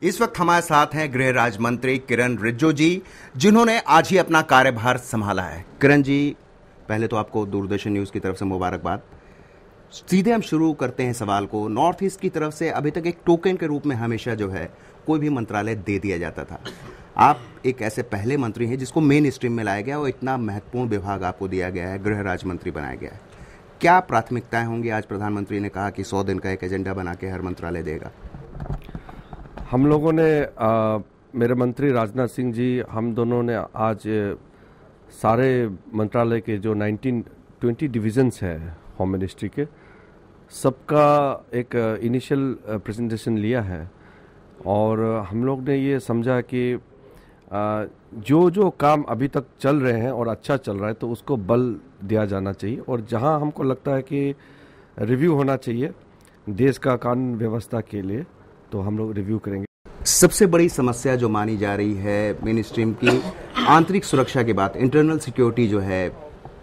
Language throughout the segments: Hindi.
इस वक्त हमारे साथ हैं गृह राज्य मंत्री किरण रिजिजू जी, जिन्होंने आज ही अपना कार्यभार संभाला है। किरण जी, पहले तो आपको दूरदर्शन न्यूज़ की तरफ से मुबारकबाद। सीधे हम शुरू करते हैं सवाल को। नॉर्थ ईस्ट की तरफ से अभी तक एक टोकन के रूप में हमेशा जो है कोई भी मंत्रालय दे दिया जाता था। आप एक ऐसे पहले मंत्री हैं जिसको मेन स्ट्रीम में लाया गया और इतना महत्वपूर्ण विभाग आपको दिया गया है, गृह राज्य मंत्री बनाया गया है। क्या प्राथमिकताएं होंगी? आज प्रधानमंत्री ने कहा कि 100 दिन का एक एजेंडा बना के हर मंत्रालय देगा। हम लोगों ने मेरे मंत्री राजनाथ सिंह जी, हम दोनों ने आज सारे मंत्रालय के जो 19-20 डिविजन्स है होम मिनिस्ट्री के, सबका एक इनिशियल प्रेजेंटेशन लिया है और हम लोग ने ये समझा कि जो जो काम अभी तक चल रहे हैं और अच्छा चल रहा है तो उसको बल दिया जाना चाहिए, और जहां हमको लगता है कि रिव्यू होना चाहिए देश का कानून व्यवस्था के लिए तो हम लोग रिव्यू करेंगे। सबसे बड़ी समस्या जो मानी जा रही है मेन स्ट्रीम की, आंतरिक सुरक्षा की बात, इंटरनल सिक्योरिटी जो है,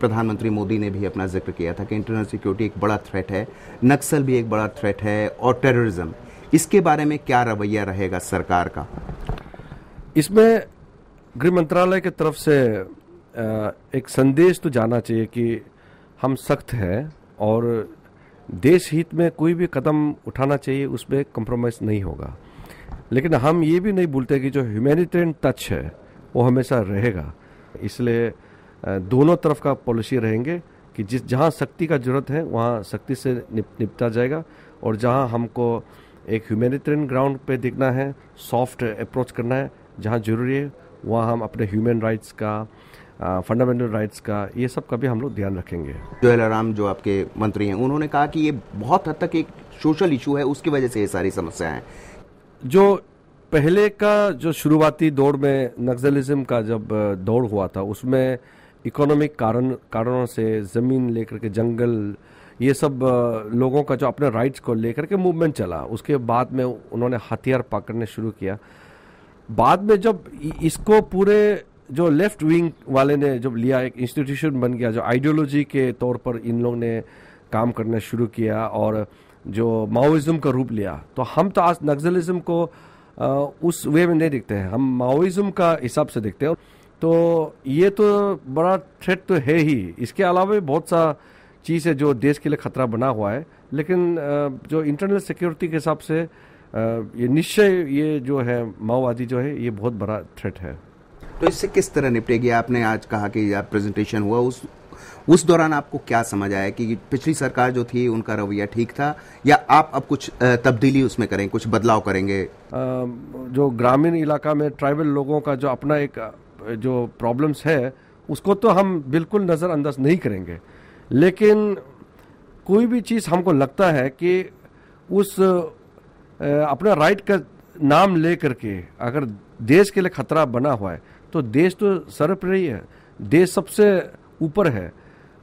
प्रधानमंत्री मोदी ने भी अपना जिक्र किया था कि इंटरनल सिक्योरिटी एक बड़ा थ्रेट है, नक्सल भी एक बड़ा थ्रेट है और टेररिज्म। इसके बारे में क्या रवैया रहेगा सरकार का? इसमें गृह मंत्रालय की तरफ से एक संदेश तो जाना चाहिए कि हम सख्त हैं और देश हित में कोई भी कदम उठाना चाहिए, उसमें कॉम्प्रोमाइज़ नहीं होगा। लेकिन हम ये भी नहीं भूलते कि जो ह्यूमैनिटेरियन टच है वो हमेशा रहेगा। इसलिए दोनों तरफ का पॉलिसी रहेंगे कि जहाँ शक्ति का जरूरत है वहाँ शक्ति से निपटा जाएगा, और जहाँ हमको एक ह्यूमैनिटेरियन ग्राउंड पे दिखना है, सॉफ्ट अप्रोच करना है, जहाँ जरूरी है वहाँ हम अपने ह्यूमन राइट्स का, फंडामेंटल राइट्स का, ये सब का भी हम लोग ध्यान रखेंगे। जयराम जो आपके मंत्री हैं, उन्होंने कहा कि ये बहुत हद तक एक सोशल इशू है, उसकी वजह से ये सारी समस्याएं हैं। जो पहले का जो शुरुआती दौर में नक्सलिज्म का जब दौर हुआ था, उसमें इकोनॉमिक कारणों से ज़मीन लेकर के, जंगल, ये सब लोगों का जो अपने राइट्स को लेकर के मूवमेंट चला, उसके बाद में उन्होंने हथियार पकड़ने शुरू किया। बाद में जब इसको पूरे जो लेफ्ट विंग वाले ने जब लिया, एक इंस्टीट्यूशन बन गया, जो आइडियोलॉजी के तौर पर इन लोगों ने काम करना शुरू किया और जो माओइज्म का रूप लिया, तो हम तो आज नक्सलिज्म को उस वे में नहीं देखते हैं, हम माओइज्म का हिसाब से देखते हैं। तो ये तो बड़ा थ्रेट तो है ही, इसके अलावा भी बहुत सा चीज़ है जो देश के लिए खतरा बना हुआ है। लेकिन जो इंटरनल सिक्योरिटी के हिसाब से ये निश्चय, ये जो है माओवादी जो है, ये बहुत बड़ा थ्रेट है। तो इससे किस तरह निपटेगी? आपने आज कहा कि आप प्रेजेंटेशन हुआ, उस दौरान आपको क्या समझ आया कि पिछली सरकार जो थी उनका रवैया ठीक था, या आप अब कुछ तब्दीली उसमें करें, कुछ बदलाव करेंगे? जो ग्रामीण इलाका में ट्राइबल लोगों का जो अपना एक जो प्रॉब्लम्स है, उसको तो हम बिल्कुल नज़रअंदाज नहीं करेंगे। लेकिन कोई भी चीज़ हमको लगता है कि उस अपना राइट का नाम ले करके अगर देश के लिए खतरा बना हुआ है तो देश तो सर्वोपरि है, देश सबसे ऊपर है,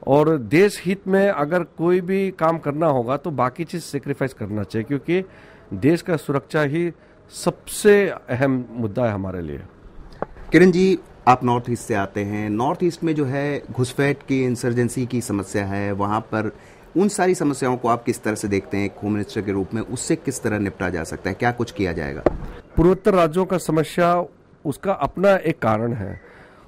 और देश हित में अगर कोई भी काम करना होगा तो बाकी चीज़ सेक्रीफाइस करना चाहिए, क्योंकि देश का सुरक्षा ही सबसे अहम मुद्दा है हमारे लिए। किरण जी, आप नॉर्थ ईस्ट से आते हैं। नॉर्थ ईस्ट में जो है घुसपैठ की, इंसर्जेंसी की समस्या है, वहाँ पर उन सारी समस्याओं को आप किस तरह से देखते हैं एक होम मिनिस्टर के रूप में? उससे किस तरह निपटा जा सकता है, क्या कुछ किया जाएगा? पूर्वोत्तर राज्यों का समस्या, उसका अपना एक कारण है,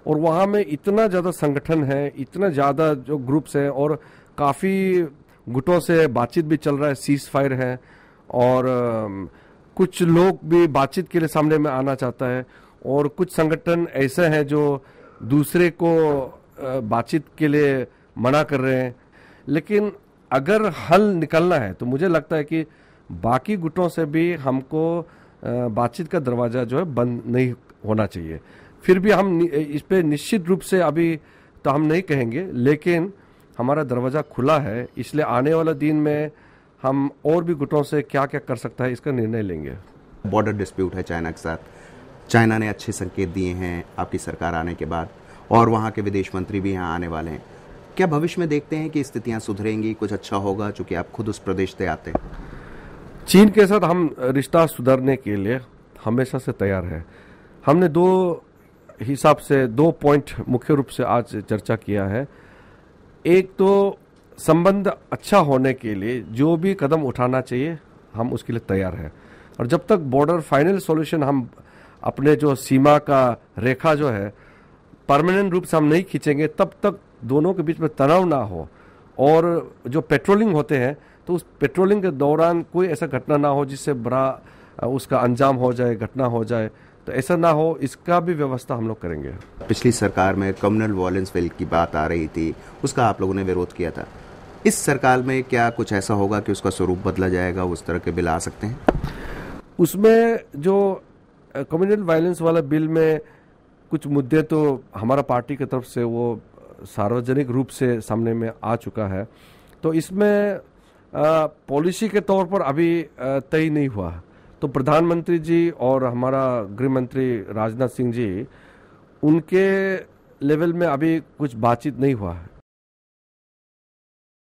और वहाँ में इतना ज़्यादा संगठन है, इतना ज़्यादा जो ग्रुप्स हैं, और काफ़ी गुटों से बातचीत भी चल रहा है, सीज फायर है, और कुछ लोग भी बातचीत के लिए सामने में आना चाहता है, और कुछ संगठन ऐसे हैं जो दूसरे को बातचीत के लिए मना कर रहे हैं। लेकिन अगर हल निकलना है तो मुझे लगता है कि बाकी गुटों से भी हमको बातचीत का दरवाज़ा जो है बंद नहीं होना चाहिए। फिर भी हम इस पे निश्चित रूप से अभी तो हम नहीं कहेंगे, लेकिन हमारा दरवाज़ा खुला है, इसलिए आने वाला दिन में हम और भी गुटों से क्या क्या कर सकता है इसका निर्णय लेंगे। बॉर्डर डिस्प्यूट है चाइना के साथ, चाइना ने अच्छे संकेत दिए हैं आपकी सरकार आने के बाद, और वहाँ के विदेश मंत्री भी यहाँ आने वाले हैं। क्या भविष्य में देखते हैं कि स्थितियाँ सुधरेंगी, कुछ अच्छा होगा, चूंकि आप खुद उस प्रदेश से आते हैं? चीन के साथ हम रिश्ता सुधारने के लिए हमेशा से तैयार है। हमने दो पॉइंट मुख्य रूप से आज चर्चा किया है। एक तो संबंध अच्छा होने के लिए जो भी कदम उठाना चाहिए हम उसके लिए तैयार हैं। और जब तक बॉर्डर फाइनल सॉल्यूशन हम अपने जो सीमा का रेखा जो है परमानेंट रूप से हम नहीं खींचेंगे, तब तक दोनों के बीच में तनाव ना हो। और जो पेट्रोलिंग होते हैं तो उस पेट्रोलिंग के दौरान कोई ऐसा घटना ना हो जिससे बड़ा उसका अंजाम हो जाए, घटना हो जाए, तो ऐसा ना हो, इसका भी व्यवस्था हम लोग करेंगे। पिछली सरकार में कम्युनल वायलेंस बिल की बात आ रही थी, उसका आप लोगों ने विरोध किया था। इस सरकार में क्या कुछ ऐसा होगा कि उसका स्वरूप बदला जाएगा, उस तरह के बिल आ सकते हैं? उसमें जो कम्युनल वायलेंस वाला बिल में कुछ मुद्दे तो हमारा पार्टी की तरफ से वो सार्वजनिक रूप से सामने में आ चुका है, तो इसमें पॉलिसी के तौर पर अभी तय नहीं हुआ। तो प्रधानमंत्री जी और हमारा गृह मंत्री राजनाथ सिंह जी, उनके लेवल में अभी कुछ बातचीत नहीं हुआ है।